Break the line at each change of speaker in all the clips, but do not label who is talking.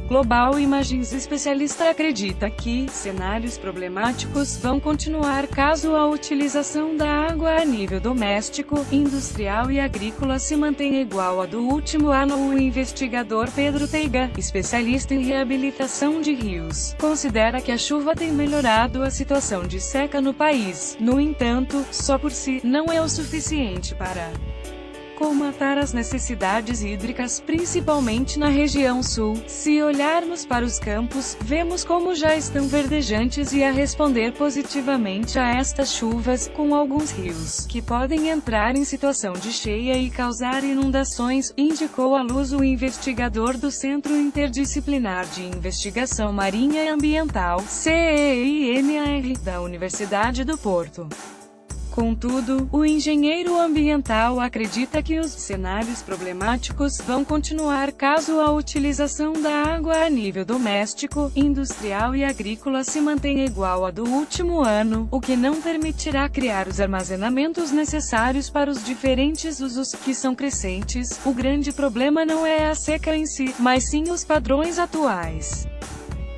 Global Imagens especialista acredita que cenários problemáticos vão continuar caso a utilização da água a nível doméstico, industrial e agrícola se mantenha igual à do último ano. O investigador Pedro Teiga, especialista em reabilitação de rios, considera que a chuva tem melhorado a situação de seca no país. No entanto, só por si não é o suficiente para colmatar as necessidades hídricas, principalmente na região sul. Se olharmos para os campos, vemos como já estão verdejantes e a responder positivamente a estas chuvas, com alguns rios que podem entrar em situação de cheia e causar inundações, indicou à luz o investigador do Centro Interdisciplinar de Investigação Marinha e Ambiental, CEIMAR, da Universidade do Porto. Contudo, o engenheiro ambiental acredita que os cenários problemáticos vão continuar caso a utilização da água a nível doméstico, industrial e agrícola se mantenha igual à do último ano, o que não permitirá criar os armazenamentos necessários para os diferentes usos, que são crescentes. O grande problema não é a seca em si, mas sim os padrões atuais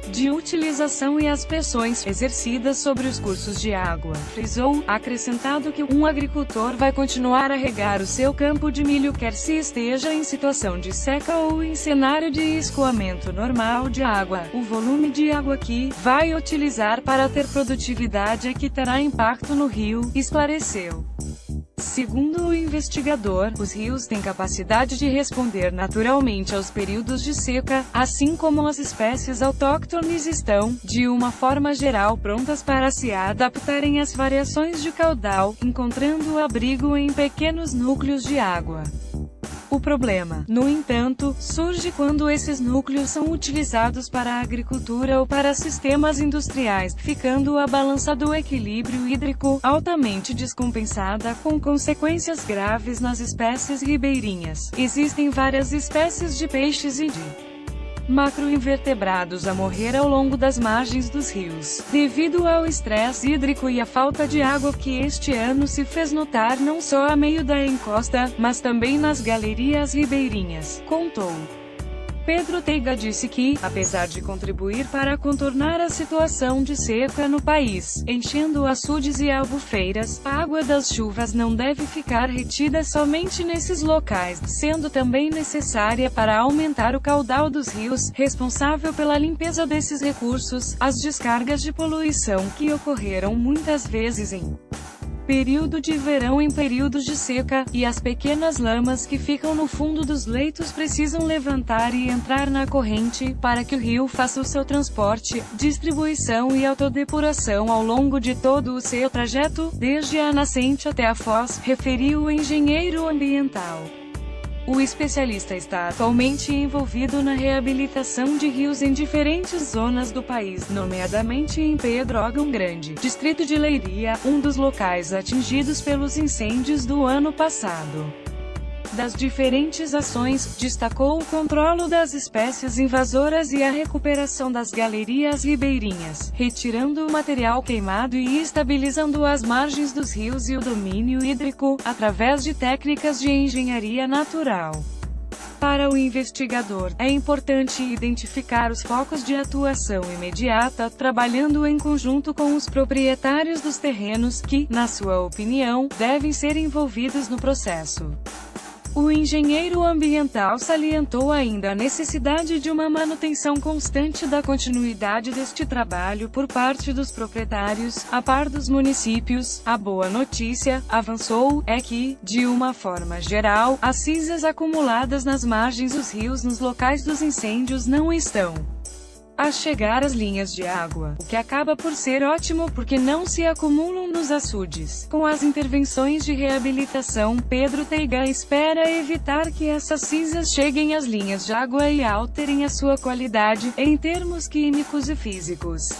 de utilização e as pressões exercidas sobre os cursos de água. Frisou, acrescentado que um agricultor vai continuar a regar o seu campo de milho quer se esteja em situação de seca ou em cenário de escoamento normal de água. O volume de água que vai utilizar para ter produtividade é que terá impacto no rio, esclareceu. Segundo o investigador, os rios têm capacidade de responder naturalmente aos períodos de seca, assim como as espécies autóctones estão, de uma forma geral, prontas para se adaptarem às variações de caudal, encontrando abrigo em pequenos núcleos de água. O problema, no entanto, surge quando esses núcleos são utilizados para a agricultura ou para sistemas industriais, ficando a balança do equilíbrio hídrico altamente descompensada, com consequências graves nas espécies ribeirinhas. Existem várias espécies de peixes e de macroinvertebrados a morrer ao longo das margens dos rios, devido ao estresse hídrico e à falta de água que este ano se fez notar não só a meio da encosta, mas também nas galerias ribeirinhas, contou. Pedro Teiga disse que, apesar de contribuir para contornar a situação de seca no país, enchendo açudes e albufeiras, a água das chuvas não deve ficar retida somente nesses locais, sendo também necessária para aumentar o caudal dos rios, responsável pela limpeza desses recursos, as descargas de poluição que ocorreram muitas vezes em período de verão em períodos de seca, e as pequenas lamas que ficam no fundo dos leitos precisam levantar e entrar na corrente, para que o rio faça o seu transporte, distribuição e autodepuração ao longo de todo o seu trajeto, desde a nascente até a foz, referiu o engenheiro ambiental. O especialista está atualmente envolvido na reabilitação de rios em diferentes zonas do país, nomeadamente em Pedrógão Grande, distrito de Leiria, um dos locais atingidos pelos incêndios do ano passado. Das diferentes ações, destacou o controle das espécies invasoras e a recuperação das galerias ribeirinhas, retirando o material queimado e estabilizando as margens dos rios e o domínio hídrico, através de técnicas de engenharia natural. Para o investigador, é importante identificar os focos de atuação imediata, trabalhando em conjunto com os proprietários dos terrenos que, na sua opinião, devem ser envolvidos no processo. O engenheiro ambiental salientou ainda a necessidade de uma manutenção constante da continuidade deste trabalho por parte dos proprietários, a par dos municípios. A boa notícia, avançou, é que, de uma forma geral, as cinzas acumuladas nas margens dos rios nos locais dos incêndios não estão a chegar às linhas de água, o que acaba por ser ótimo porque não se acumulam nos açudes. Com as intervenções de reabilitação, Pedro Teiga espera evitar que essas cinzas cheguem às linhas de água e alterem a sua qualidade, em termos químicos e físicos.